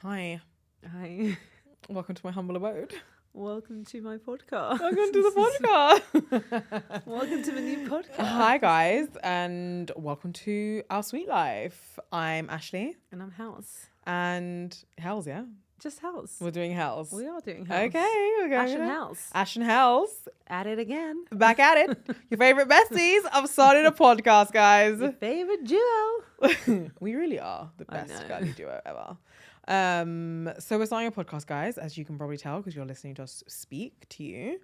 Hi. Hi. Welcome to my humble abode. Welcome to my podcast. Welcome to the podcast. Welcome to the new podcast. Hi, guys, and welcome to OurSuiteLife. I'm Ashley. And I'm Helz. And Helz, yeah? Just Helz. We're doing Helz. We are doing Helz. Okay, we're going Ash and Helz. Ash and Helz. At it again. Back at it. Your favorite besties. I've started a podcast, guys. Your favorite duo. We really are the best girly duo ever. So we're starting a podcast, guys, as you can probably tell because you're listening to us speak to you.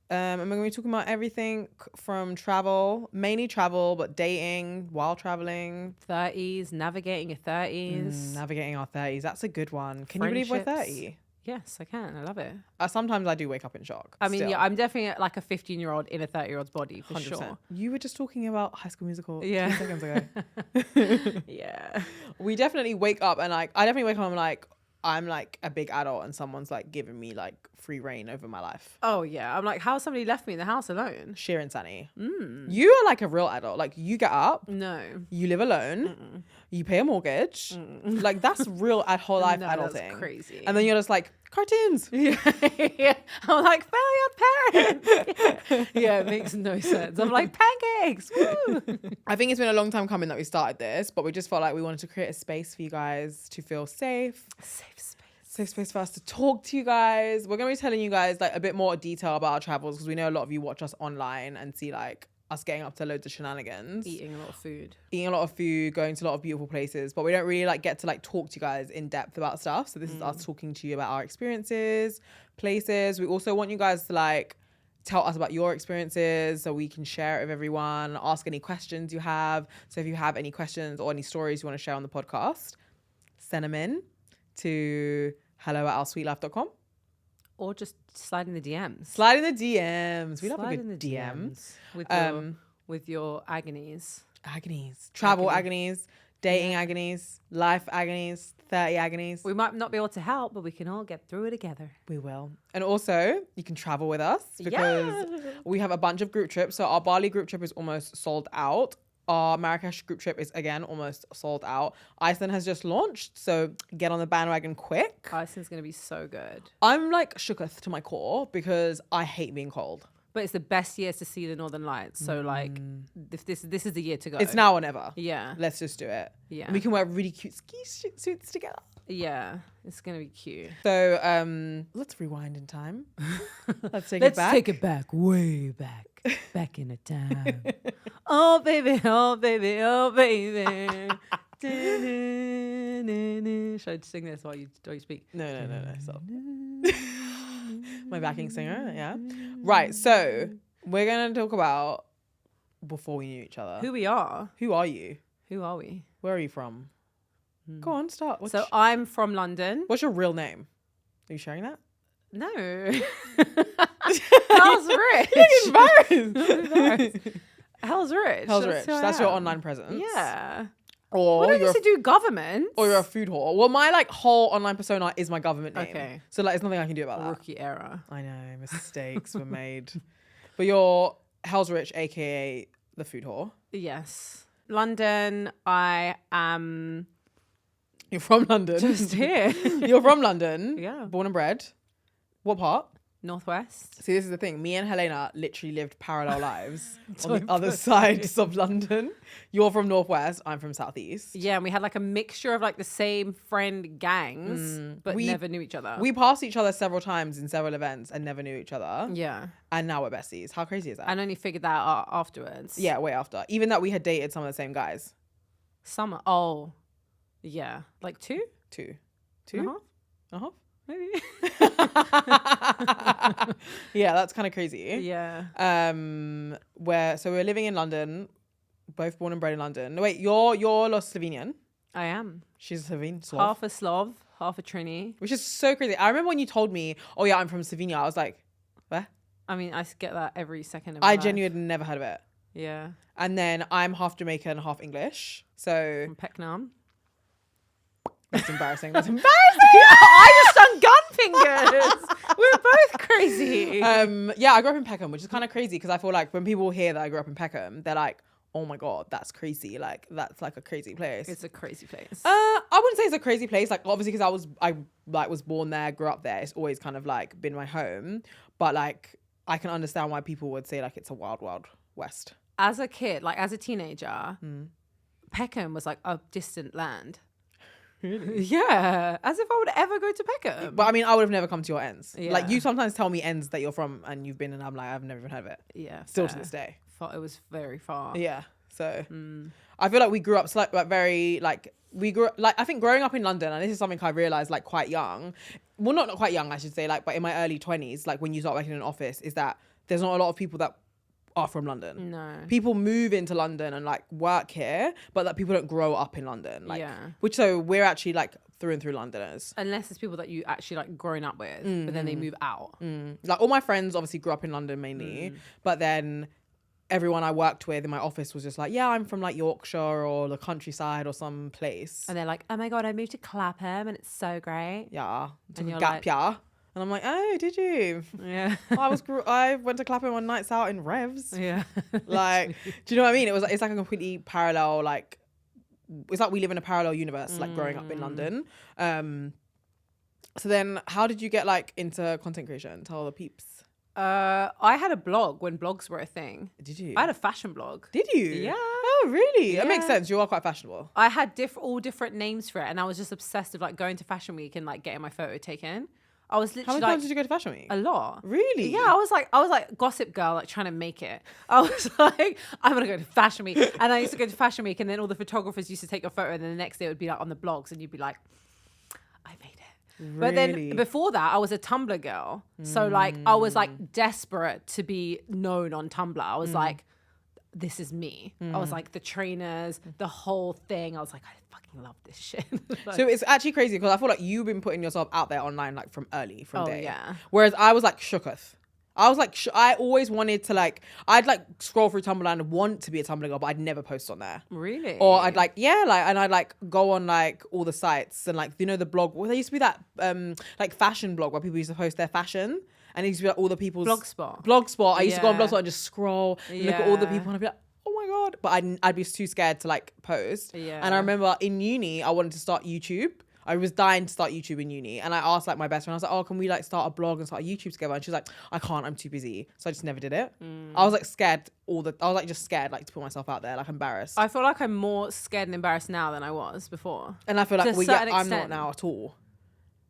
And we're going to be talking about everything from travel, mainly travel, but dating while traveling. 30s, navigating your 30s. Navigating our 30s. That's a good one. Can you believe we're 30? Yes, I can. I love it. Sometimes I do wake up in shock. I mean, still. yeah, I'm definitely like a 15-year-old in a 30-year-old's body, for 100%. sure. You were just talking about High School Musical 2 seconds ago. Yeah. We definitely wake up and like, I definitely wake up and I'm like a big adult and someone's like giving me like free reign over my life. Oh, yeah. I'm like, how has somebody left me in the house alone? Sheer insanity. You are like a real adult. Like you get up. No. You live alone. You pay a mortgage. Like that's real whole life adulting. That's crazy. And then you're just like, cartoons. Yeah. I'm like, failure parents. Yeah, it makes no sense. I'm like, pancakes. Woo. I think it's been a long time coming that we started this, but we just felt like we wanted to create a space for you guys to feel safe. Safe space for us to talk to you guys. We're going to be telling you guys like a bit more detail about our travels because we know a lot of you watch us online and see like us getting up to loads of shenanigans. Eating a lot of food, going to a lot of beautiful places, but we don't really like get to like talk to you guys in depth about stuff. So this is us talking to you about our experiences, places. We also want you guys to like tell us about your experiences so we can share it with everyone, ask any questions you have. So if you have any questions or any stories you want to share on the podcast, send them in to hello@oursweetlife.com. or just slide in the DMs. Slide in the DMs. We love a Slide good in the DM. with your agonies. Travel agonies, dating agonies, life agonies, 30 agonies. We might not be able to help, but we can all get through it together. We will. And also, you can travel with us because we have a bunch of group trips. So our Bali group trip is almost sold out. Our Marrakesh group trip is, again, almost sold out. Iceland has just launched, so get on the bandwagon quick. Iceland's going to be so good. I'm like shooketh to my core because I hate being cold. But it's the best years to see the Northern Lights. So, like, if this is the year to go. It's now or never. Yeah. Let's just do it. Yeah. And we can wear really cute ski suits together. Yeah. It's going to be cute. So, let's rewind in time. Let's take Let's it back. take it back, way back. Back in the time. Oh, baby, oh, baby, oh, baby. Should I sing this while you speak? No. Stop. My backing singer, yeah. Right, so we're going to talk about before we knew each other. Who we are. Who are you? Who are we? Where are you from? Go on, start. I'm from London. What's your real name? Are you sharing that? No. Hell's Rich. Embarrassed. Hell's Rich. Hell's Rich. That's your online presence. Yeah. Or What do you're you to do government? or you're a food whore. Well, my like whole online persona is my government name. Okay. So like, there's nothing I can do about that. Rookie era. I know mistakes were made, but you're Hell's Rich, aka the food whore. Yes. London. I am You're from London. just here. You're from London. Yeah. Born and bred. What part? Northwest. See, this is the thing. Me and Helena literally lived parallel lives on the other sides of London. You're from Northwest. I'm from Southeast. Yeah, and we had like a mixture of like the same friend gangs, but We- never knew each other. We passed each other several times in several events and never knew each other. Yeah. And now we're besties. How crazy is that? And only figured that out afterwards. Yeah, way after. Even that we had dated some of the same guys. Summer. Oh. Yeah. Like two? Two. And a half? Uh-huh. Maybe. Yeah, that's kind of crazy. Yeah. So we're living in London, both born and bred in London. No, wait, you're Slovenian. I am. She's a Slovene. Slav. Half a Slav, half a Trini. Which is so crazy. I remember when you told me, oh yeah, I'm from Slovenia. I was like, where? I mean, I get that every second of my life. Genuinely never heard of it. Yeah. And then I'm half Jamaican, half English. So From Pecknam. that's embarrassing. That's embarrassing. I just done gun fingers. We're both crazy. Yeah, I grew up in Peckham, which is kind of crazy because I feel like when people hear that I grew up in Peckham, they're like, oh my God, that's crazy. Like, that's like a crazy place. It's a crazy place. I wouldn't say it's a crazy place. Like, obviously, because I was born there, grew up there. It's always kind of like been my home. But like, I can understand why people would say like it's a wild, wild west. As a kid, like as a teenager, Peckham was like a distant land. Really? Yeah, as if I would ever go to Peckham. But I mean, I would have never come to your ends. Yeah. Like, you sometimes tell me ends that you're from and you've been, and I'm like, I've never even heard of it. Yeah, Still to fair. this day. It was very far. Yeah. So I feel like we grew up like very like I think growing up in London, and this is something I realized like quite young. Well, not quite young, I should say, like, but in my early 20s, like when you start working in an office, is that there's not a lot of people that are from London. No. People move into London and like work here, but that people don't grow up in London. Like, Yeah. Which, so we're actually like through and through Londoners. Unless it's people that you actually like grown up with, but then they move out. Like, all my friends obviously grew up in London mainly, but then everyone I worked with in my office was just like, yeah, I'm from like Yorkshire or the countryside or some place. And they're like, oh my God, I moved to Clapham and it's so great. Yeah. And you're Gap like- year. And I'm like, oh, did you? Yeah. I went to Clapham on nights out in Revs. Yeah. Like, do you know what I mean? It's like a completely parallel, like, it's like we live in a parallel universe, like growing up in London. So then how did you get like into content creation? Tell the peeps. I had a blog when blogs were a thing. Did you? I had a fashion blog. Did you? Yeah. Oh, really? That makes Yeah. sense. You are quite fashionable. I had all different names for it, and I was just obsessed with like going to Fashion Week and like getting my photo taken. I was How literally many like times did you go to Fashion Week? a lot. Really? Yeah, I was like gossip girl, like trying to make it. I was like, I'm gonna go to Fashion Week, and I used to go to Fashion Week, and then all the photographers used to take your photo, and then the next day it would be like on the blogs, and you'd be like, I made it. But Really? then before that, I was a Tumblr girl, so like I was like desperate to be known on Tumblr. I was like, this is me. I was like the trainers, the whole thing. I was like, I fucking love this shit. Like, So it's actually crazy because I feel like you've been putting yourself out there online like from day. yeah. Whereas I was like shooketh. I was like, I always wanted to like, I'd like scroll through Tumblr and want to be a Tumblr girl, but I'd never post on there. Really? Or I'd like, yeah, like, and I'd like go on like all the sites and like, you know, the blog. Well, there used to be that like fashion blog where people used to post their fashion. And it used to be like all the people's Blogspot. I used to go on Yeah. Blogspot and just scroll and look at all the people and I'd be like, oh my God. But I'd be too scared to like post. Yeah. And I remember in uni, I wanted to start YouTube. I was dying to start YouTube in uni. And I asked like my best friend, I was like, oh, can we like start a blog and start a YouTube together? And she was like, I can't, I'm too busy. So I just never did it. I was like scared I was like just scared like to put myself out there, like embarrassed. I feel like I'm more scared and embarrassed now than I was before. And I feel like, To a well, yeah, certain I'm not extent. now at all.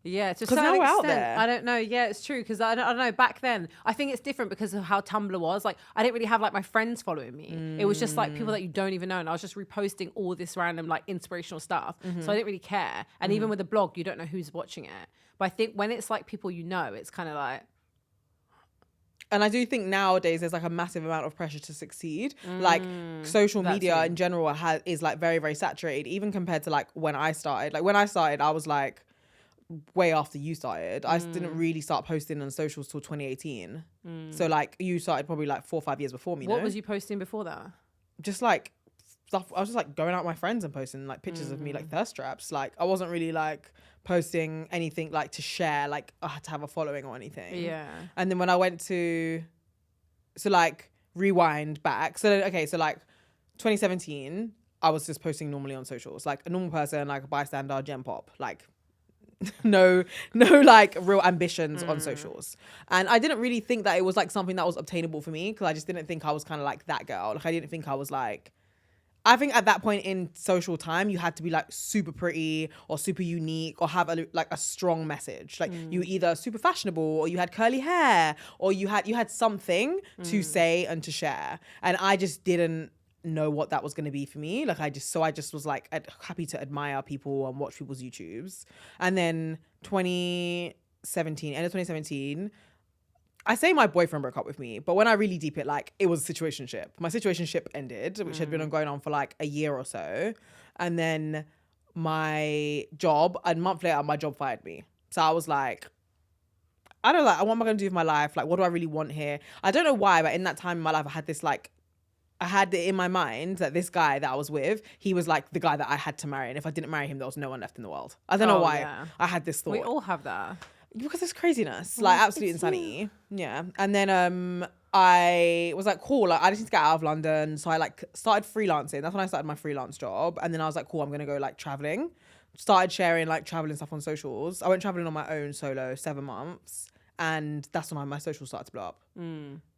Yeah, to a 'Cause now certain we're out extent. there. I don't know. Yeah, it's true. Because I don't know. Back then, I think it's different because of how Tumblr was. Like, I didn't really have like my friends following me. It was just like people that you don't even know. And I was just reposting all this random like inspirational stuff. So I didn't really care. And even with the blog, you don't know who's watching it. But I think when it's like people you know, it's kind of like, And I do think nowadays there's like a massive amount of pressure to succeed. Like social media too. in general is like very, very saturated, even compared to like when I started. Like when I started, I was like way after you started. I didn't really start posting on socials till 2018. So like you started probably like 4 or 5 years before me. what no? was you posting before that? Just like stuff. I was just like going out with my friends and posting like pictures of me like thirst traps. Like I wasn't really like posting anything like to share. Like I had to have a following or anything. Yeah. And then when I went to, so like rewind back. So okay, so like 2017, I was just posting normally on socials, like a normal person, like a bystander, gen pop, like no like real ambitions on socials. And I didn't really think that it was like something that was obtainable for me because I just didn't think I was kind of like that girl. Like I didn't think I was like, I think at that point in social time, you had to be like super pretty or super unique or have a strong message. Like you were either super fashionable or you had curly hair or you had something to say and to share. And I just didn't know what that was going to be for me. Like I just was like happy to admire people and watch people's YouTubes. And then end of 2017, I say my boyfriend broke up with me, but when I really deep it, like it was a situationship. My situationship ended, which had been going on for like a year or so. And then my job, a month later, my job fired me. So I was like, I don't know, like, what am I going to do with my life? Like, what do I really want here? I don't know why, but in that time in my life, I had this like, I had it in my mind that this guy that I was with, he was like the guy that I had to marry. And if I didn't marry him, there was no one left in the world. I don't know why yeah. I had this thought. We all have that. Because it's craziness, like absolute insanity. Yeah. And then I was like, cool, like I just need to get out of London. So I like started freelancing. That's when I started my freelance job. And then I was like, cool, I'm gonna go like traveling. Started sharing like traveling stuff on socials. I went traveling on my own solo 7 months. And that's when my social started to blow up.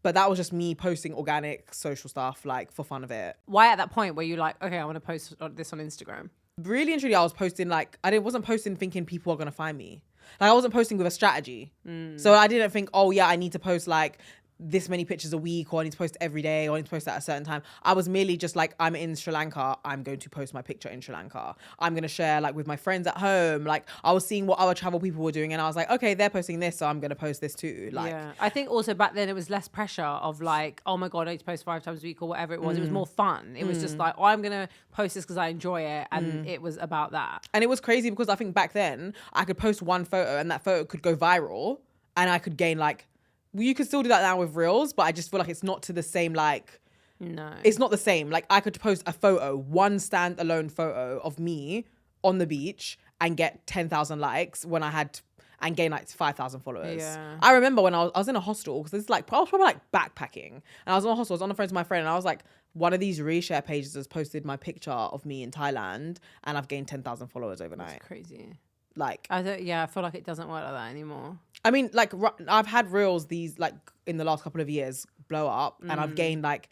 But that was just me posting organic social stuff like for fun of it. Why at that point were you like, okay, I want to post this on Instagram? Really and truly, I was posting like, wasn't posting thinking people are gonna find me. Like I wasn't posting with a strategy. So I didn't think, oh yeah, I need to post like this many pictures a week, or I need to post every day, or I need to post at a certain time. I was merely just like, I'm in Sri Lanka, I'm going to post my picture in Sri Lanka. I'm going to share like with my friends at home. Like I was seeing what other travel people were doing and I was like, okay, they're posting this, so I'm going to post this too. Like, yeah. I think also back then it was less pressure of like, oh my God, I need to post 5 times a week or whatever it was. It was more fun. It was just like, oh, I'm going to post this because I enjoy it. And it was about that. And it was crazy because I think back then I could post one photo and that photo could go viral and I could gain like, you could still do that now with Reels, but I just feel like it's not to the same, like... No. It's not the same. Like, I could post a photo, one standalone photo of me on the beach and get 10,000 likes when I had... and gain, like, 5,000 followers. Yeah. I remember when I was in a hostel, because it's like... I was probably, like, backpacking. And I was in a hostel, I was on the phone to my friend, and I was like, one of these reshare pages has posted my picture of me in Thailand, and I've gained 10,000 followers overnight. That's crazy. Like... I feel like it doesn't work like that anymore. I mean, like, I've had Reels these, like, in the last couple of years blow up and I've gained, like,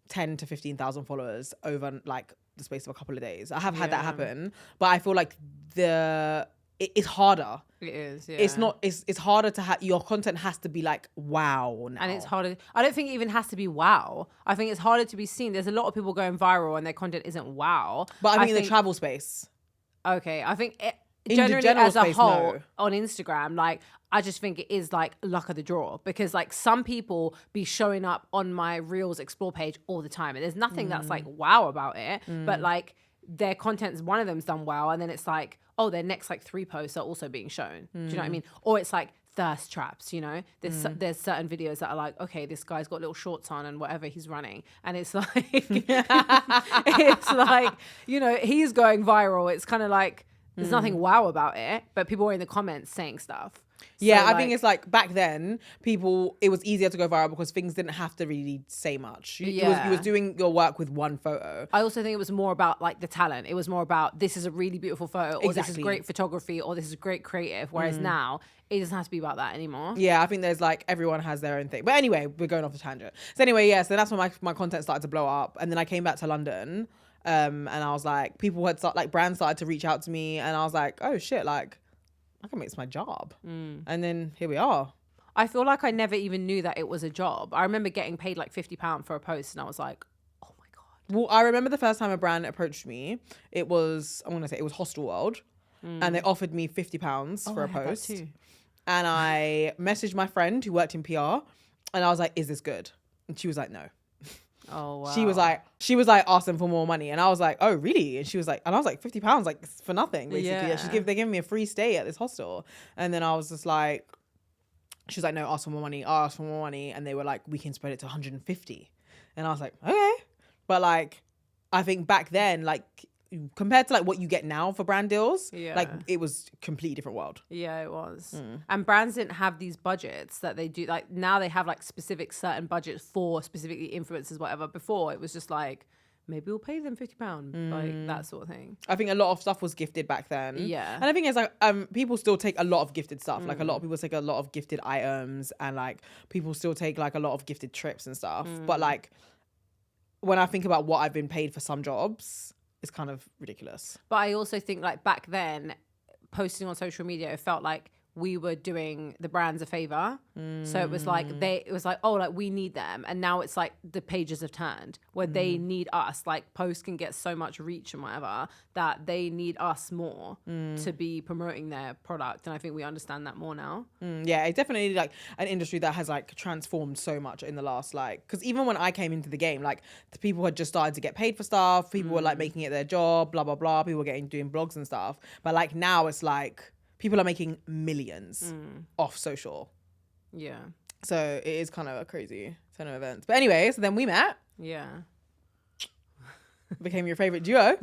10 to 15,000 followers over, like, the space of a couple of days. I have had that happen, but I feel like it's harder. It is, yeah. It's harder to have, your content has to be, like, wow now. And it's harder. I don't think it even has to be wow. I think it's harder to be seen. There's a lot of people going viral and their content isn't wow. But I mean, in the travel space. Okay, I think... generally as a space, whole no. On Instagram, like I just think it is like luck of the draw because like some people be showing up on my Reels explore page all the time and there's nothing that's like wow about it, but like their content's one of them's done well and then it's like, oh, their next like 3 posts are also being shown. Do you know what I mean? Or it's like thirst traps, you know? There's certain videos that are like, okay, this guy's got little shorts on and whatever he's running. And it's like it's like, you know, he's going viral. It's kind of like there's nothing wow about it, but people were in the comments saying stuff. Yeah, I think it's like back then, it was easier to go viral because things didn't have to really say much. You was doing your work with one photo. I also think it was more about like the talent. It was more about this is a really beautiful photo or this is great photography or this is great creative. Whereas now, it doesn't have to be about that anymore. Yeah, I think there's like, everyone has their own thing. But anyway, we're going off the tangent. So anyway, yeah, so that's when my content started to blow up. And then I came back to London. And I was like, brands started to reach out to me and I was like, oh shit, like I can make this my job. And then here we are. I feel like I never even knew that it was a job. I remember getting paid like £50 for a post and I was like, oh my God. Well, I remember the first time a brand approached me, it was Hostel World and they offered me £50 for a post. And I messaged my friend who worked in PR and I was like, is this good? And she was like, no. Oh wow. She was like asking for more money and I was like, oh really? And she was like, and I was like, £50 like for nothing basically. Yeah. They gave me a free stay at this hostel. And then I was just like, she was like, no, ask for more money, and they were like, we can spread it to 150. And I was like, okay. But like I think back then, like compared to like what you get now for brand deals, like it was a completely different world. Yeah, it was. And brands didn't have these budgets that they do. Like now they have like specific certain budgets for specifically influencers, whatever. Before it was just like, maybe we'll pay them £50, like that sort of thing. I think a lot of stuff was gifted back then. Yeah. And I think it's like, people still take a lot of gifted stuff. Like a lot of people take a lot of gifted items and like people still take like a lot of gifted trips and stuff. But like when I think about what I've been paid for some jobs, it's kind of ridiculous. But I also think like back then, posting on social media, it felt like we were doing the brands a favor. So it was like oh, like we need them. And now it's like the pages have turned where they need us. Like posts can get so much reach and whatever that they need us more to be promoting their product. And I think we understand that more now. Yeah, it's definitely like an industry that has like transformed so much in the last like, because even when I came into the game, like the people had just started to get paid for stuff. People were like making it their job, blah, blah, blah. People were doing blogs and stuff. But like now it's like, people are making millions off social. Yeah. So it is kind of a crazy turn of events. But anyway, so then we met. Yeah. became your favorite duo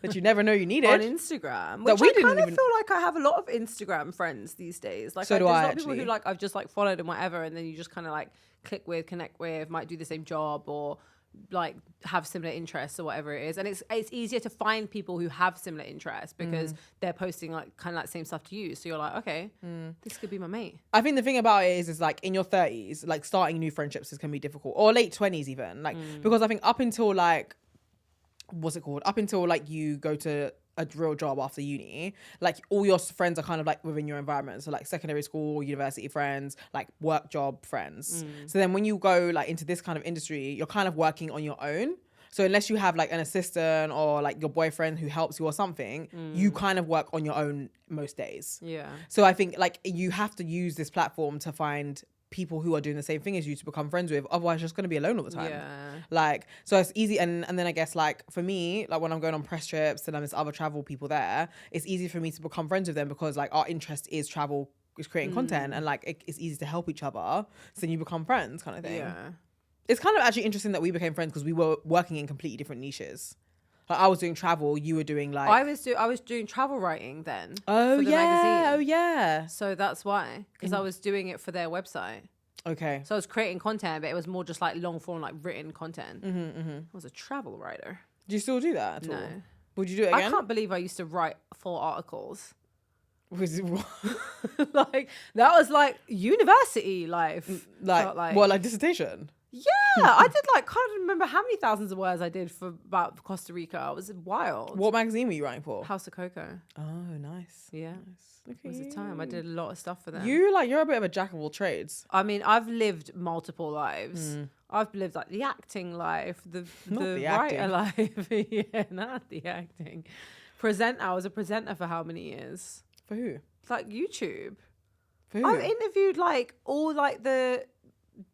that you never know you needed on Instagram. that Which we I didn't kind of even. feel like I have a lot of Instagram friends these days. Like, So do there's I, a lot of people actually. who like I've just like followed and whatever, and then you just kind of like click with, connect with, might do the same job or like have similar interests or whatever it is. And it's easier to find people who have similar interests because they're posting like kind of like same stuff to you. So you're like, okay, this could be my mate. I think the thing about it is like in your 30s, like starting new friendships can be difficult, or late 20s even. Like because I think up until like, what's it called? Up until like you go to a real job after uni, like all your friends are kind of like within your environment. So like secondary school, university friends, like work job friends. So then when you go like into this kind of industry, you're kind of working on your own. So unless you have like an assistant or like your boyfriend who helps you or something, you kind of work on your own most days. Yeah. So I think like you have to use this platform to find people who are doing the same thing as you to become friends with. Otherwise, you're just going to be alone all the time. Yeah. Like, so it's easy. And then I guess like for me, like when I'm going on press trips and there's other travel people there, it's easy for me to become friends with them because like our interest is travel, is creating content, and like it's easy to help each other. So then you become friends kind of thing. Yeah. It's kind of actually interesting that we became friends because we were working in completely different niches. Like I was doing travel, you were doing like... I was doing travel writing then. Oh for the yeah, magazine. oh yeah. So that's why, because I was doing it for their website. Okay. So I was creating content, but it was more just like long form, like written content. I was a travel writer. Do you still do that at all? No. Would you do it again? I can't believe I used to write full articles. Was it, Like that was like university life. like, Felt like what, like dissertation? yeah, I did like can't remember how many thousands of words I did for about Costa Rica. It was wild. What magazine were you writing for? House of Cocoa. Oh, nice. Yeah. Nice. Look It was at a time. I you. did a lot of stuff for them. You're a bit of a jack of all trades. I mean, I've lived multiple lives. I've lived like the acting life, the the writer life. Yeah, not the acting. I was a presenter for how many years? For who? Like YouTube. For who? I've interviewed like all like the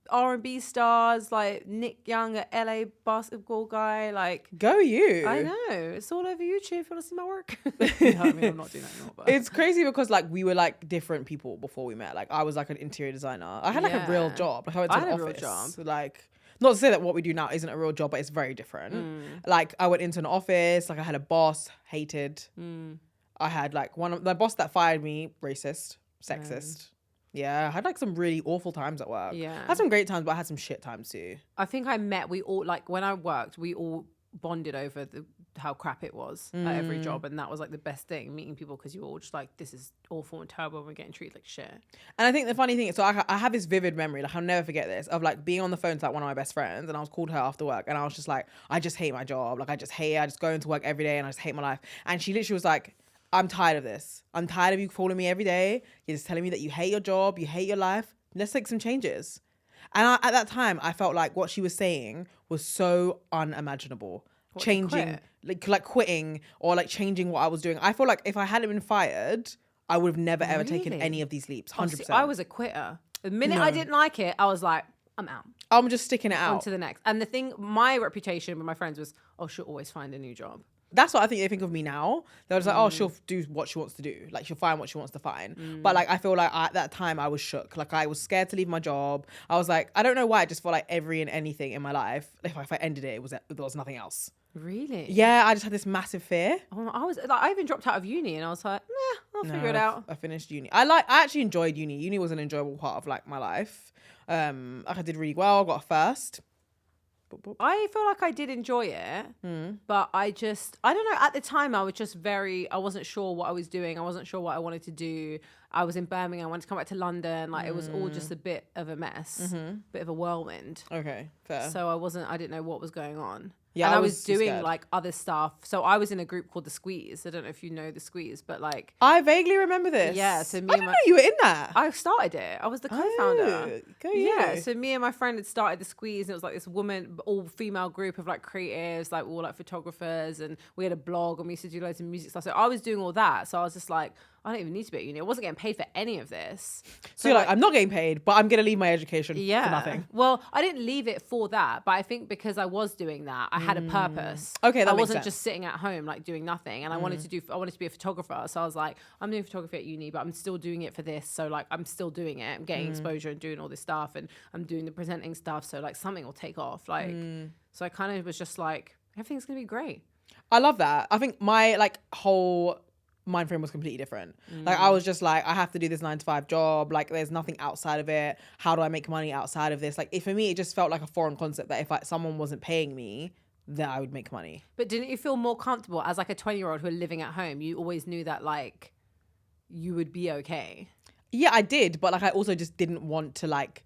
R&B stars, like Nick Young, a LA basketball guy. Like, Go you. I know, it's all over YouTube if you want to see my work. No, I mean, I'm not doing that anymore. But. It's crazy because like we were like different people before we met. Like I was like an interior designer. I had like a real Yeah. job. Like I went to I an had a real office. job. Like not to say that what we do now isn't a real job, but it's very different. Like I went into an office. Like I had a boss, hated. I had like the boss that fired me, racist, sexist. Yeah, I had like some really awful times at work. Yeah. I had some great times, but I had some shit times too. I think we all, like when I worked, we all bonded over how crap it was at every job. And that was like the best thing, meeting people, because you were all just like, this is awful and terrible and we're getting treated like shit. And I think the funny thing is, so I have this vivid memory, like I'll never forget this, of like being on the phone to like one of my best friends, and I was called her after work, and I was just like, I just hate my job. Like I just go into work every day and I just hate my life. And she literally was like, I'm tired of this. I'm tired of you calling me every day. You're just telling me that you hate your job, you hate your life. Let's make some changes. And at that time, I felt like what she was saying was so unimaginable. Changing, like quitting or like changing what I was doing. I feel like if I hadn't been fired, I would have never ever taken Really? any of these leaps. 100%. Honestly, I was a quitter. The minute I didn't like it, I was like, I'm out. I'm just sticking it On out. to the next. And the thing, my reputation with my friends was, oh, she'll always find a new job. That's what I think they think of me now. They're just like, oh, she'll do what she wants to do. Like, she'll find what she wants to find. But, like, I feel like at that time, I was shook. Like, I was scared to leave my job. I was like, I don't know why. I just felt like every and anything in my life, if I ended it, there was nothing else. Really? Yeah, I just had this massive fear. I even dropped out of uni and I was like, nah, I'll figure it out. I finished uni. I actually enjoyed uni. Uni was an enjoyable part of, like, my life. Like, I did really well. I got a first. I feel like I did enjoy it, but I don't know. At the time, I wasn't sure what I was doing. I wasn't sure what I wanted to do. I was in Birmingham. I wanted to come back to London. Like, it was all just a bit of a mess, bit of a whirlwind. Okay, fair. So I didn't know what was going on. Yeah, and I I was was doing scared. like other stuff. So I was in a group called The Squeeze. I don't know if you know The Squeeze, but like, I vaguely remember this. Yeah, so me I and didn't my- know you were in that. I started it. I was the co-founder. Oh, go you. Yeah, so me and my friend had started The Squeeze, and it was like this woman, all female group of like creatives, like all like photographers, and we had a blog and we used to do loads of music stuff. So I was doing all that. So I was just like, I don't even need to be at uni. I wasn't getting paid for any of this. So you're like, I'm not getting paid, but I'm going to leave my education for nothing. Well, I didn't leave it for that, but I think because I was doing that, I had a purpose. Okay, that I makes wasn't sense. just sitting at home like doing nothing, and I wanted to be a photographer. So I was like, I'm doing photography at uni, but I'm still doing it for this. So like, I'm still doing it. I'm getting exposure and doing all this stuff, and I'm doing the presenting stuff. So like, something will take off. Like, so I kind of was just like, Everything's going to be great. I love that. I think my like whole mind frame was completely different. Like I was just like, I have to do this 9 to 5 job. Like there's nothing outside of it. How do I make money outside of this? Like for me, it just felt like a foreign concept that if someone wasn't paying me, then I would make money. But didn't you feel more comfortable as like a 20-year-old who are living at home? You always knew that like you would be okay. Yeah, I did. But like I also just didn't want to like,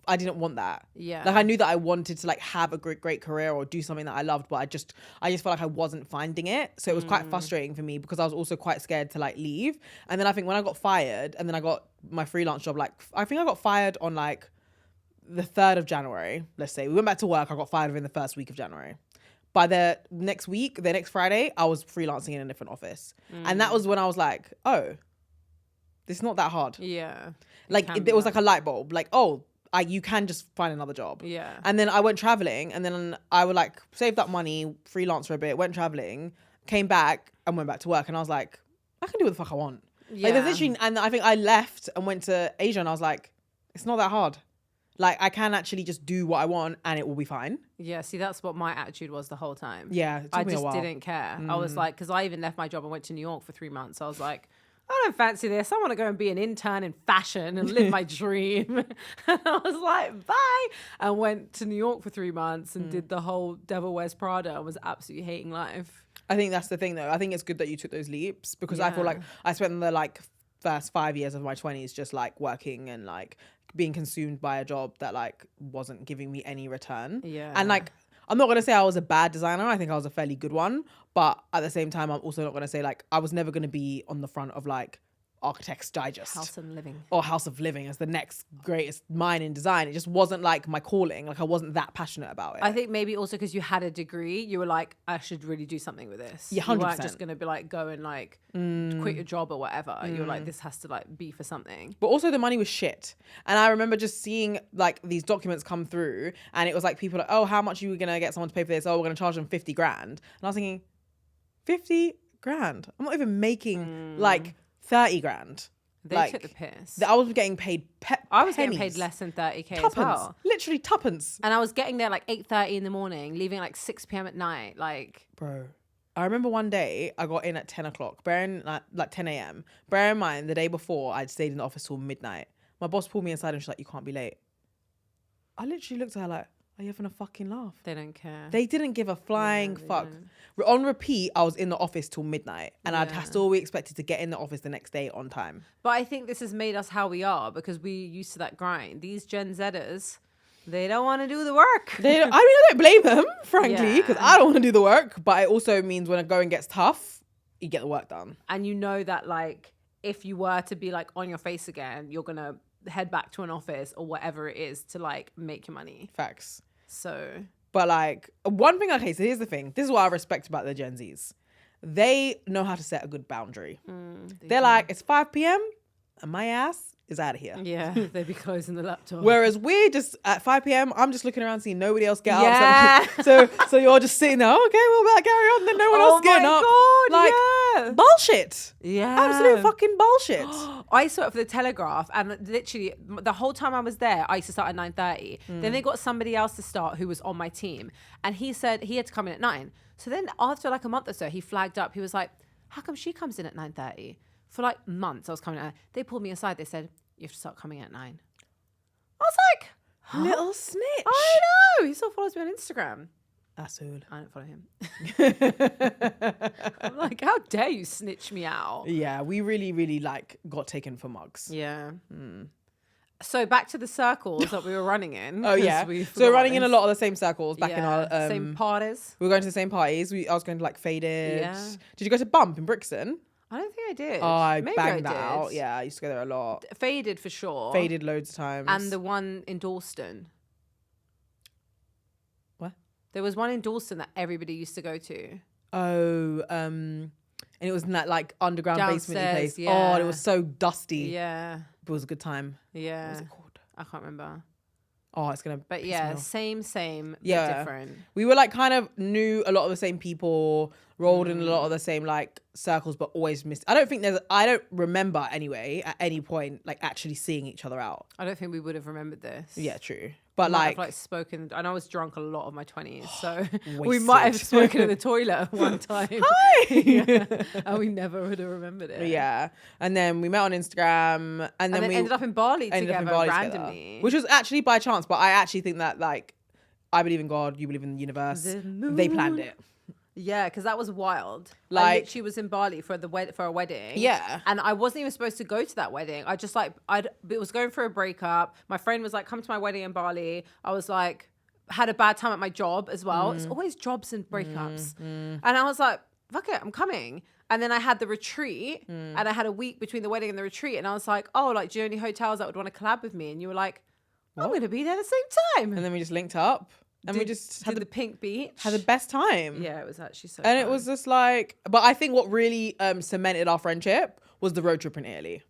I didn't want that. Yeah. Like I knew that I wanted to like have a great career or do something that I loved, but I just felt like I wasn't finding it. So it was quite frustrating for me because I was also quite scared to like leave. And then I think when I got fired and then I got my freelance job, like I think I got fired on like the 3rd of January, let's say. We went back to work. I got fired within the first week of January. By the next Friday, I was freelancing in a different office. And that was when I was like, oh, it's not that hard. Yeah. Like it was like a light bulb. Like, oh, you can just find another job. Yeah. And then I went traveling and then I would like saved up money, freelance for a bit, went traveling, came back and went back to work. And I was like, I can do what the fuck I want. Yeah. Like there's literally, and I think I left and went to Asia and I was like, it's not that hard. Like I can actually just do what I want and it will be fine. Yeah, see, that's what my attitude was the whole time. Yeah, it took I me a just while. didn't care. I was like, because I even left my job and went to New York for 3 months. I was like, I don't fancy this. I want to go and be an intern in fashion and live my dream. And I was like, bye. And went to New York for 3 months and did the whole Devil Wears Prada and was absolutely hating life. I think that's the thing though. I think it's good that you took those leaps because I feel like I spent the like first 5 years of my 20s just like working and like being consumed by a job that like wasn't giving me any return. Yeah. And like, I'm not going to say I was a bad designer. I think I was a fairly good one. But at the same time, I'm also not going to say like, I was never going to be on the front of like Architects Digest. House and Living. Or House of Living as the next greatest mine in design. It just wasn't like my calling. Like I wasn't that passionate about it. I think maybe also because you had a degree, you were like, I should really do something with this. Yeah, 100%. You weren't just going to be like, go and like quit your job or whatever. You were like, this has to like be for something. But also the money was shit. And I remember just seeing like these documents come through and it was like people like, oh, how much are you going to get someone to pay for this? Oh, we're going to charge them 50 grand. And I was thinking, 50 grand? I'm not even making like 30 grand. They like, took the piss. I was getting paid I was pennies. getting paid less than 30k Tuppence. as well. Literally tuppence. And I was getting there like 8:30 in the morning, leaving like 6 p.m. at night. Like, bro, I remember one day I got in at 10 o'clock, like 10 a.m. Bear in mind, the day before I'd stayed in the office till midnight. My boss pulled me inside and she's like, you can't be late. I literally looked at her like, are you having a fucking laugh? they don't care. They didn't give a flying fuck. On repeat, I was in the office till midnight and I'd still be expected to get in the office the next day on time. But I think this has made us how we are because we used to that grind. These Gen Zers, they don't want to do the work. I don't blame them, frankly, because Yeah. I don't want to do the work. But it also means when a going gets tough, you get the work done. And you know that like if you were to be like on your face again, you're going to head back to an office or whatever it is to like make your money. Facts. So, But like one thing, okay, so here's the thing. This is what I respect about the Gen Zs. They know how to set a good boundary. They're like, it's 5 p.m. and my ass is out of here. yeah, they'd be closing the laptop. Whereas we're just at 5 p.m. I'm just looking around seeing nobody else get Yeah. up. So you're just sitting there, okay, well, better carry on. Then no one else is getting up. God, Like, yeah. bullshit. Yeah. Absolute fucking bullshit. I saw it for the Telegraph, and literally the whole time I was there, I used to start at 9:30. Then they got somebody else to start who was on my team, and he said he had to come in at 9. So then after like a month or so, he flagged up. He was like, "How come she comes in at 9:30?" For like months, I was coming at. They pulled me aside. They said, "You have to start coming at 9." I was like, huh? Little snitch. I know. He still follows me on Instagram. Asshole. I don't follow him. I'm like, how dare you snitch me out? Yeah, we really, really like got taken for mugs. Yeah. So back to the circles that we were running in. Oh yeah. 'cause we So we're forgot running in a this. lot of the same circles back in Yeah, our same parties. we were going to the same parties. I was going to like Faded. Yeah. Did you go to Bump in Brixton? I don't think I did. Oh, I Maybe banged I that did. out. Yeah, I used to go there a lot. Faded for sure. Faded loads of times. And the one in Dalston. What? There was one in Dalston that everybody used to go to. Oh, and it was in that like underground basement Downstairs, place. Oh, and it yeah. was so dusty. Yeah. But it was a good time. What Yeah. was it called? I can't remember. Oh, it's gonna. But piss me yeah, off. same, but Yeah. different. We were like kind of knew a lot of the same people. rolled in a lot of the same like circles, but always missed. I don't remember anyway at any point like actually seeing each other out. I don't think we would have remembered this. Yeah, true. But Might have, spoken, and I was drunk a lot of my 20s, so we might have spoken in the toilet one time. Hi! Yeah. And we never would have remembered it. Yeah. And then we met on Instagram, and then we ended up in Bali together randomly. which was actually by chance, but I actually think that like I believe in God, you believe in the universe. They planned it. Yeah, because that was wild. Like, I literally was in Bali for a wedding. Yeah. And I wasn't even supposed to go to that wedding. I just it was going through a breakup. My friend was like, come to my wedding in Bali. I was like, had a bad time at my job as well. It's always jobs and breakups. And I was like, fuck it, I'm coming. And then I had the retreat and I had a week between the wedding and the retreat. And I was like, oh, like, do you know any hotels that would want to collab with me? And you were like, I'm going to be there at the same time. And then we just linked up. And we just had the pink beach. Had the best time. Yeah, it was actually so And fun. it was just like, but I think what really cemented our friendship was the road trip in Italy.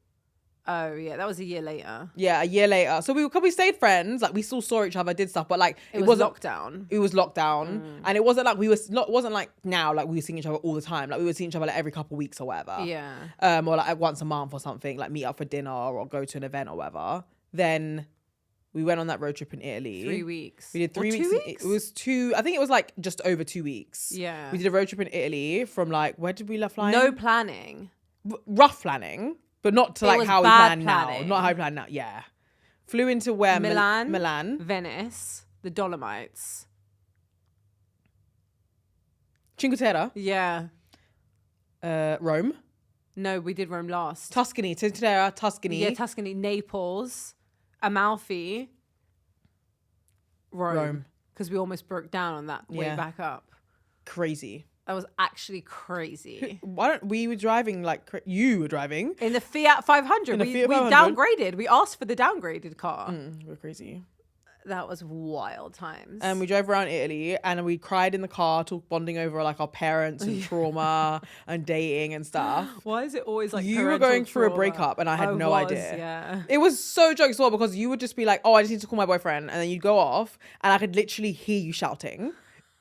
Oh yeah, that was a year later. Yeah, a year later. So we stayed friends. Like we still saw each other, did stuff, but like it was lockdown. It was lockdown, and it wasn't like it wasn't like now like we were seeing each other all the time. Like we were seeing each other like every couple of weeks or whatever. Yeah. Or like once a month or something. Like meet up for dinner or go to an event or whatever. Then we went on that road trip in Italy. 3 weeks. We did 3 weeks. 2 weeks? It was 2. I think it was like just over 2 weeks. Yeah. We did a road trip in Italy from like, where did we fly? No planning. Rough planning, but not to It like was how we bad plan now. planning. Not how we plan now. Yeah. Flew into where? Milan. Venice. The Dolomites. Cinque Terre. Yeah. Rome. No, we did Rome last. Tuscany. Cinque Terre, Tuscany. Yeah, Tuscany. Naples. Amalfi. Rome. Because we almost broke down on that way back up. Crazy. That was actually crazy. We were driving like, you were driving. In the Fiat 500. We downgraded. We asked for the downgraded car. We're crazy. That was wild times. And we drove around Italy and we cried in the car, bonding over like our parents and trauma and dating and stuff. Why is it always like you were going through a breakup and I had no idea. Yeah. It was so jokes as well because you would just be like, oh, I just need to call my boyfriend. And then you'd go off and I could literally hear you shouting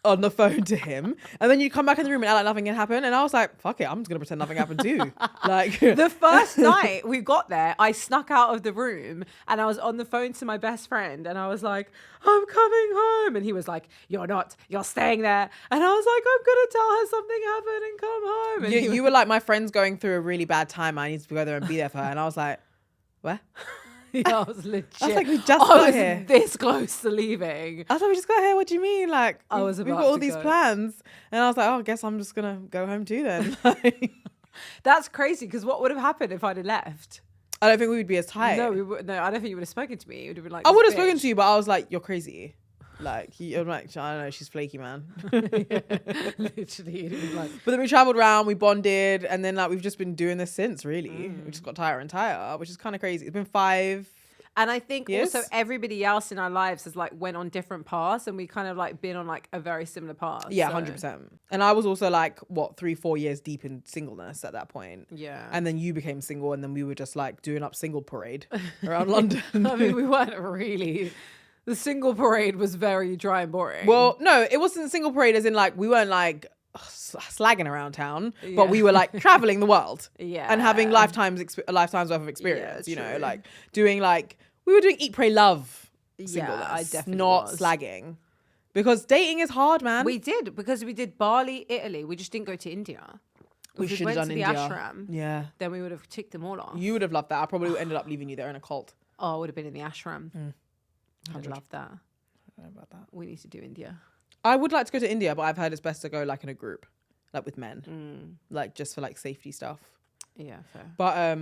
on the phone to him, and then you come back in the room and act like nothing had happened, and I was like, fuck it, I'm just gonna pretend nothing happened too. Like the first night we got there, I snuck out of the room and I was on the phone to my best friend and I was like, I'm coming home, and he was like, you're not, you're staying there, and I was like, I'm gonna tell her something happened and come home. And you were like, my friend's going through a really bad time, I need to go there and be there for her, and I was like, where? Yeah, I was legit. I was like, we just got here. This close to leaving. I was like, we just got here. What do you mean? Like, we've got all these plans. And I was like, oh, I guess I'm just going to go home too then. That's crazy, because what would have happened if I'd have left? I don't think we would be as tight. No, I don't think you would have spoken to me. You would have been like, I would have spoken to you, but I was like, you're crazy. Like, I'm like, I don't know, she's flaky, man. Literally. Like, but then we traveled around, we bonded, and then like we've just been doing this since, really. We just got tighter and tighter, which is kind of crazy. It's been 5 and I think years? also everybody else in our lives has like went on different paths, and we kind of like been on like a very similar path. Yeah, 100%. And I was also like, 3-4 years deep in singleness at that point. Yeah. And then you became single, and then we were just like doing up single parade around London. I mean, we weren't really. The single parade was very dry and boring. Well, no, it wasn't single parade as in like, we weren't like slagging around town, but we were like traveling the world. Yeah. And having lifetimes worth of experience, you know, true. like doing like, we were doing eat, pray, love singleness, Yeah, I definitely not was. slagging. Because dating is hard, man. We did, because we did Bali, Italy. We just didn't go to India. We If should have went done to India. the ashram, Yeah. then we would have ticked them all off. You would have loved that. I probably ended up leaving you there in a cult. Oh, I would have been in the ashram. I'd 100. love that. I don't know about that. We need to do India. I would like to go to India, but I've heard it's best to go like in a group, like with men, like just for like safety stuff. Yeah, fair. But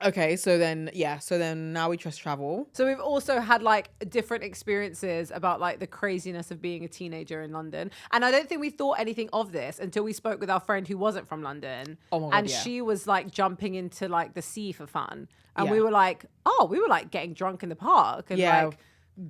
okay, so then now we just travel. So we've also had like different experiences about like the craziness of being a teenager in London. And I don't think we thought anything of this until we spoke with our friend who wasn't from London. Oh my God, and yeah. she was like jumping into like the sea for fun. And Yeah. we were like, getting drunk in the park and Yeah. like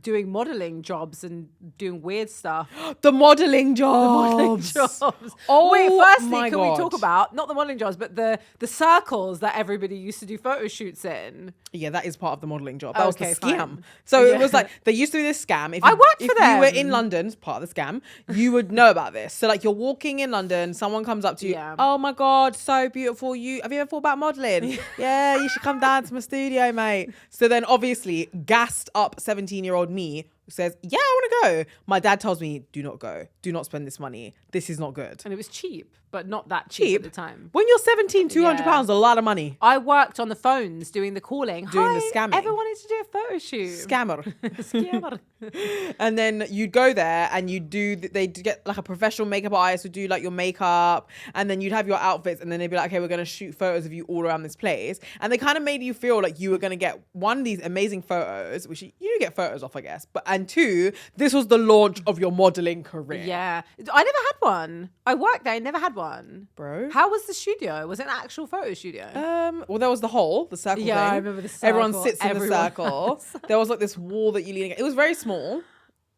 doing modeling jobs and doing weird stuff. The modeling Modeling jobs. jobs. Oh, Wait, firstly, my can we God. talk about not the modeling jobs, but the circles that everybody used to do photo shoots in? Yeah, that is part of the modeling job. That was the Okay, scam. fine. So Yeah. it was like there used to be this scam. If I worked for if you were them. in London, it's part of the scam, you would know about this. So like you're walking in London, someone comes up to you. Yeah. Oh my God, so beautiful. Have you ever thought about modeling? Yeah, you should come down to my studio, mate. So then obviously gassed up 17-year-old me says, yeah, I want to go. My dad tells me, do not go. Do not spend this money. This is not good. And it was cheap, but not that cheap at the time. When you're 17, £200, a lot of money. I worked on the phones doing the calling. Doing the Hi, scamming. Ever wanted to do a photo shoot? Scammer. Scammer. And then you'd go there and they'd get like a professional makeup artist would do like your makeup, and then you'd have your outfits, and then they'd be like, okay, we're going to shoot photos of you all around this place. And they kind of made you feel like you were going to get these amazing photos, which you do get photos off, I guess. And two, this was the launch of your modeling career. Yeah. I never had one. I worked there. I never had one. Bro. How was the studio? Was it an actual photo studio? Well, there was the circle thing. I remember the circle. Everyone sits in the circle. There was like this wall that you lean against. It was very small.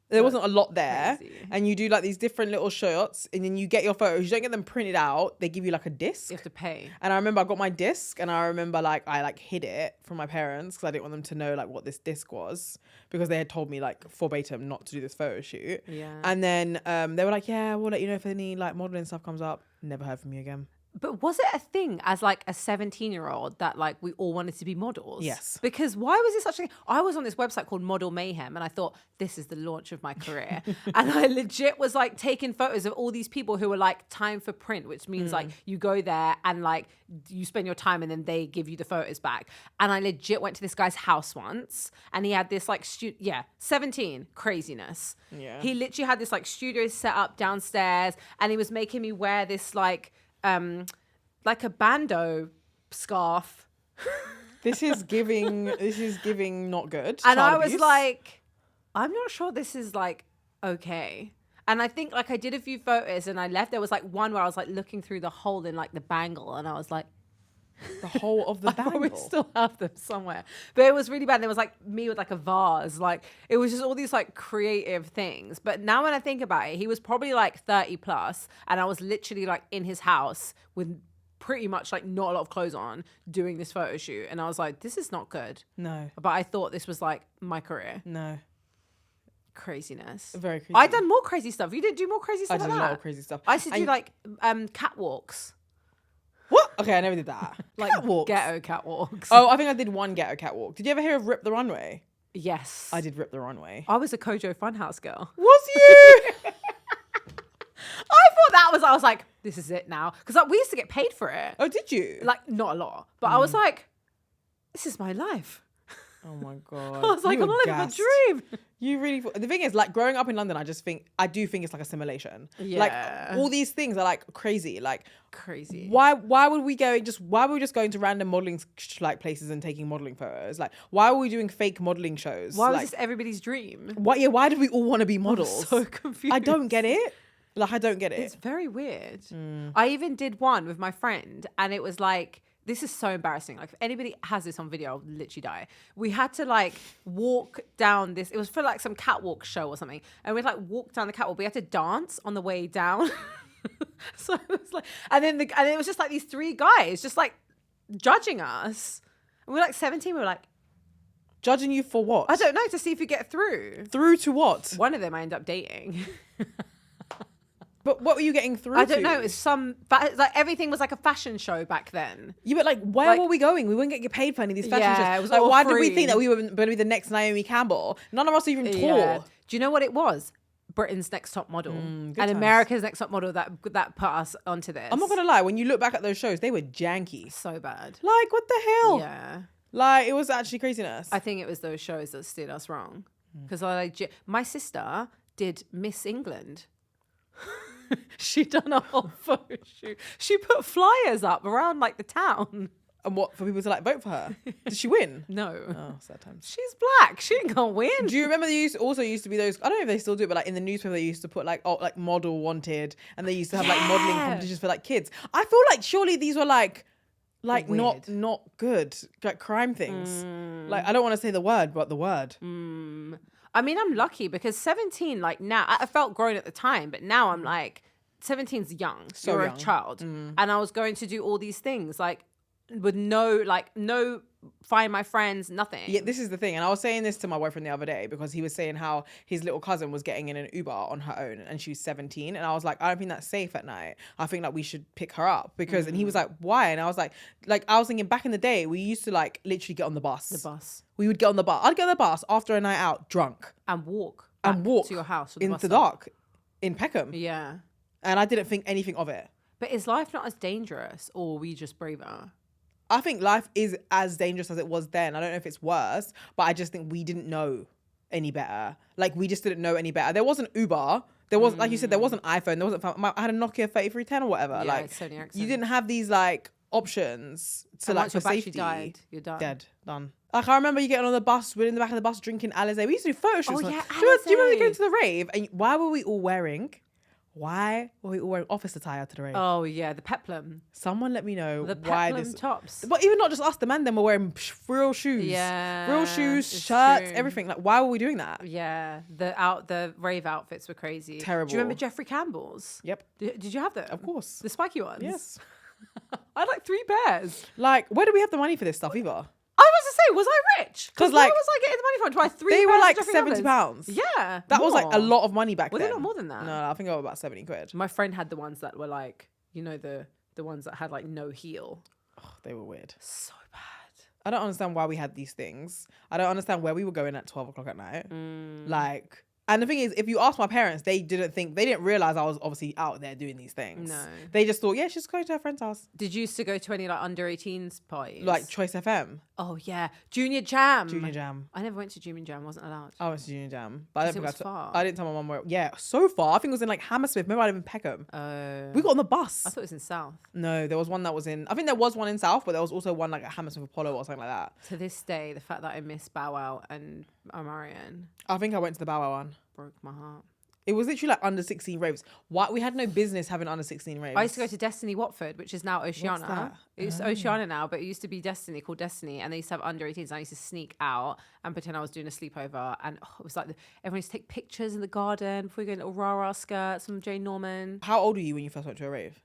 There wasn't a lot there. Crazy. And you do like these different little shots, and then you get your photos. You don't get them printed out. They give you like a disc. You have to pay. And I remember I got my disc, and I remember I hid it from my parents because I didn't want them to know like what this disc was, because they had told me like verbatim not to do this photo shoot. Yeah. And then they were like, yeah, we'll let you know if any like modeling stuff comes up. Never heard from you again. But was it a thing as like a 17-year-old that like we all wanted to be models? Yes. Because why was it such a thing? I was on this website called Model Mayhem, and I thought this is the launch of my career. And I legit was like taking photos of all these people who were like time for print, which means like you go there and like you spend your time and then they give you the photos back. And I legit went to this guy's house once, and he had this like 17, craziness. Yeah. He literally had this like studio set up downstairs, and he was making me wear this like a bandeau scarf. This is giving not good. And I Child was abuse. like, I'm not sure this is like okay. And I think like I did a few photos and I left. There was like one where I was like looking through the hole in like the bangle, and I was like, the whole of the I probably bangle. still have them somewhere. But it was really bad. There was like me with like a vase. Like it was just all these like creative things. But now when I think about it, he was probably like 30 plus, and I was literally like in his house with pretty much like not a lot of clothes on doing this photo shoot. And I was like, this is not good. No. But I thought this was like my career. No. Craziness. Very crazy. I done more crazy stuff. You did do more crazy I stuff did like a lot that? of crazy stuff. I used to do And- like catwalks. What? Okay, I never did that. Like Catwalks. ghetto catwalks. Oh, I think I did one ghetto catwalk. Did you ever hear of Rip the Runway? Yes. I did Rip the Runway. I was a Kojo Funhouse girl. Was you? I thought that was, I was like, this is it now. Because like, we used to get paid for it. Oh, did you? Like, not a lot. But I was like, this is my life. Oh my God. I was like, You I'm were living a gassed. dream. You really, the thing is, like growing up in London, I do think it's like a simulation. Yeah. Like all these things are like crazy. Like Crazy. why would we why were we just going to random modeling like places and taking modeling photos? Like why were we doing fake modeling shows? Why was like, this everybody's dream? why did we all want to be models? So confused. I don't get it. Like I don't get it. It's very weird. I even did one with my friend, and it was like, this is so embarrassing. Like if anybody has this on video, I'll literally die. We had to like walk down this, it was for like some catwalk show or something. And we'd like walk down the catwalk. We had to dance on the way down. So it was like, and it was just like these three guys just like judging us. And we were like 17. We were like, Judging you for what? I don't know, to see if you get through. Through to what? One of them I ended up dating. But what were you getting through? I don't to? know. It was like everything was like a fashion show back then. Yeah, but like, where were we going? We wouldn't get paid for any of these fashion Yeah, shows. it was Like, all why did we free. think that we were going to be the next Naomi Campbell? None of us are even tall. Yeah. Do you know what it was? Britain's Next Top Model and times. America's Next Top Model that put us onto this. I'm not gonna lie. When you look back at those shows, they were janky. So bad. Like, what the hell? Yeah. Like, it was actually craziness. I think it was those shows that steered us wrong. Hmm. Because my sister did Miss England. She done a whole photo shoot. She put flyers up around like the town. And what, for people to like vote for her? Did she win? No. Oh, sad times. She's black. She ain't gonna win. Do you remember there used to be those? I don't know if they still do it, but like in the newspaper they used to put like model wanted, and they used to have like modeling competitions for like kids. I feel like surely these were like Weird. not good, like crime things. Like I don't want to say the word, but the word. I mean, I'm lucky because 17, like now, I felt grown at the time, but now I'm like, 17's young. So you're young. a child. And I was going to do all these things, like, with no find my friends, nothing. Yeah, this is the thing. And I was saying this to my boyfriend the other day because he was saying how his little cousin was getting in an Uber on her own and she was 17. And I was like, I don't think that's safe at night. I think like we should pick her up because, and he was like, why? And I was like, I was thinking back in the day, we used to like literally get on the bus. We would get on the bus. I'd get on the bus after a night out drunk. And walk to your house. In the dark in Peckham. Yeah. And I didn't think anything of it. But is life not as dangerous or are we just braver? I think life is as dangerous as it was then. I don't know if it's worse, but I just think we didn't know any better. Like, we just didn't know any better. There wasn't Uber. There was, like you said, there wasn't iPhone. There wasn't. I had a Nokia 3310 or whatever. Yeah, like, Sony Ericsson. you didn't have these like options to And like once for your battery safety. died, you're done. Dead, done. Like, I remember you getting on the bus. We're in the back of the bus drinking Alizé. We used to do photo shoots. Oh, yeah, do you remember Alizé. going to the rave? And why were we all wearing? Office attire to the rave? Oh yeah, the peplum. Someone let me know The why peplum this. tops. But even not just us, the men then were wearing real shoes. Yeah, Real shoes, it's shirts, true. everything. Like, why were we doing that? Yeah, the rave outfits were crazy. Terrible. Do you remember Jeffrey Campbell's? Yep. Did you have them? Of course. The spiky ones? Yes. I had like 3 pairs. Like, where do we have the money for this stuff either? I was to say, was I rich? 'Cause, where like, was I getting the money from to buy 3 They pairs were of like Jeffrey £70. Campbell's? Yeah. That was like a more. lot of money back Were then. they not more than that? No, I think I was about 70 quid. My friend had the ones that were like, you know, the ones that had like no heel. Oh, they were weird. So bad. I don't understand why we had these things. I don't understand where we were going at 12 o'clock at night. Like, and the thing is, if you ask my parents, they didn't realize I was obviously out there doing these things. No. They just thought, yeah, she's going to her friend's house. Did you used to go to any like under 18s parties? Like Choice FM, oh yeah, Junior Jam. Junior Jam. I never went to Junior Jam. Wasn't allowed. I went to Junior Jam. But I don't 'Cause think it was far. I didn't tell my mum where. Yeah, so far. I think it was in like Hammersmith. Maybe I live in Peckham. We got on the bus. I thought it was in South. No, there was one that was in. I think there was one in South, but there was also one like at Hammersmith Apollo or something like that. To this day, the fact that I miss Bow Wow and Omarion I think I went to the Bow Wow one. broke my heart. It was literally like under 16 raves. Why we had no business having under 16 raves. I used to go to Destiny Watford, which is now Oceana. that? It's Oceana now, but it used to be Destiny, called Destiny, and they used to have under 18s. I used to sneak out and pretend I was doing a sleepover, and it was like everyone used to take pictures in the garden before we go in little rah-rah skirts from Jane Norman. How old were you when you first went to a rave?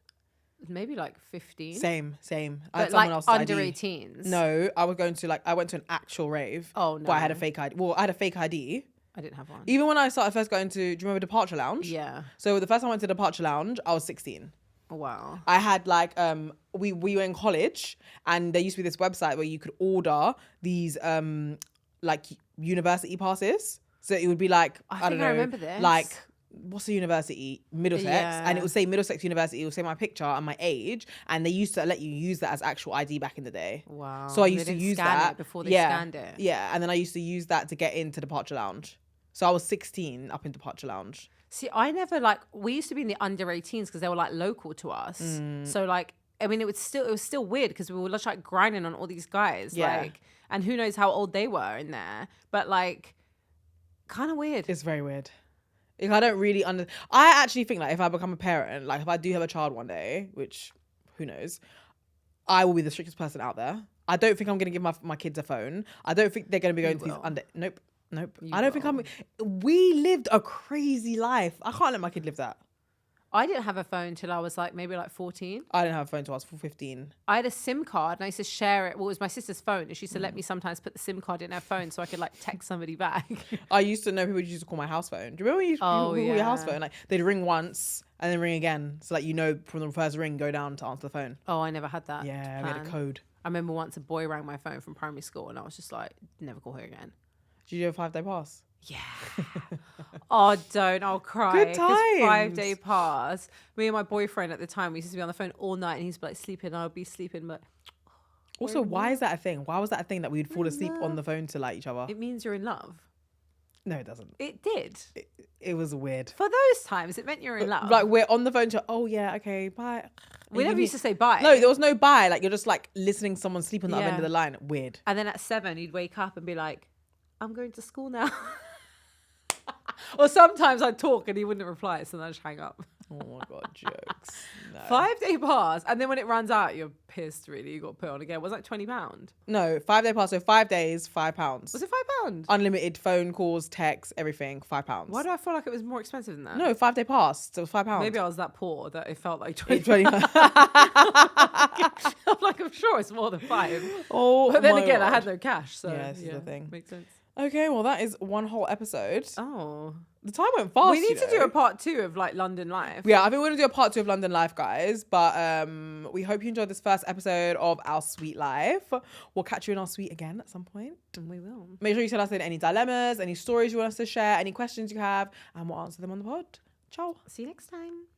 Maybe like 15. Same. I had But someone like else's under ID. 18s. No, I went to an actual rave. Oh, no. But I had a fake ID. Well, I had a fake ID. I didn't have one. Even when I started first going to, do you remember Departure Lounge? Yeah. So the first time I went to Departure Lounge, I was 16. Wow. I had like we were in college and there used to be this website where you could order these like university passes. So it would be like I don't think know, I remember this. like what's the university? Middlesex. Yeah. And it would say Middlesex University, it would say my picture and my age, and they used to let you use that as actual ID back in the day. Wow. So I They used to didn't use scan that it before they yeah, scanned it. Yeah, and then I used to use that to get into Departure Lounge. So I was 16 up in Departure Lounge. See, I never like. We used to be in the under 18s because they were like local to us. So like, I mean, it was still weird because we were just like grinding on all these guys. Yeah. Like, and who knows how old they were in there, but like, kind of weird. It's very weird. Like, I don't really I actually think like if I become a parent, like if I do have a child one day, which who knows, I will be the strictest person out there. I don't think I'm going to give my kids a phone. I don't think they're going to be going to these Nope. I don't think we lived a crazy life. I can't let my kid live that. I didn't have a phone till I was like maybe like 14. I didn't have a phone till I was 15. I had a SIM card and I used to share it. Well, it was my sister's phone, and she used to let me sometimes put the SIM card in her phone so I could like text somebody back. I used to know people used to call my house phone. Do you remember when you call your house phone? Like they'd ring once and then ring again, so like from the first ring, go down to answer the phone. Oh, I never had that. Yeah, we had a code. I remember once a boy rang my phone from primary school, and I was just like, never call her again. Did you do a 5-day pass? Yeah. Oh, don't. I'll cry. Good 'Cause times. 5-day pass. Me and my boyfriend at the time, we used to be on the phone all night, and he's like sleeping, and I'll be sleeping, but Also, why is that a thing? Why was that a thing that we would fall asleep on the phone to like each other? it means you're in love. No, it doesn't. It did. It was weird. For those times, it meant you're in love. Like we're on the phone to, oh yeah, okay, bye. we never used to say bye. No, there was no bye. Like you're just like listening to someone sleep on the other Yeah. end of the line. Weird. And then at 7, you'd wake up and be like, I'm going to school now. Or sometimes I'd talk and he wouldn't reply, so then I'd just hang up. Oh my God, jokes. No. 5-day pass, and then when it runs out, you're pissed. Really, you got to put it on again. Was that £20? No, 5-day pass. So 5 days, £5. Was it £5? Unlimited phone calls, texts, everything, £5. Why do I feel like it was more expensive than that? No, 5-day pass. So it was £5. Maybe I was that poor that it felt like 20. 20. I'm like, I'm sure it's more than 5. Oh, But then my again, I God. had no cash, so Yeah, this is the thing. Makes sense. Okay, well, that is one whole episode. Oh, The time went fast. we need to do a part 2 of like London life. Yeah, I think we're going to do a part 2 of London Life, guys. But we hope you enjoyed this first episode of Our Sweet Life. We'll catch you in our suite again at some point. And we will. Make sure you tell us any dilemmas, any stories you want us to share, any questions you have, and we'll answer them on the pod. Ciao. See you next time.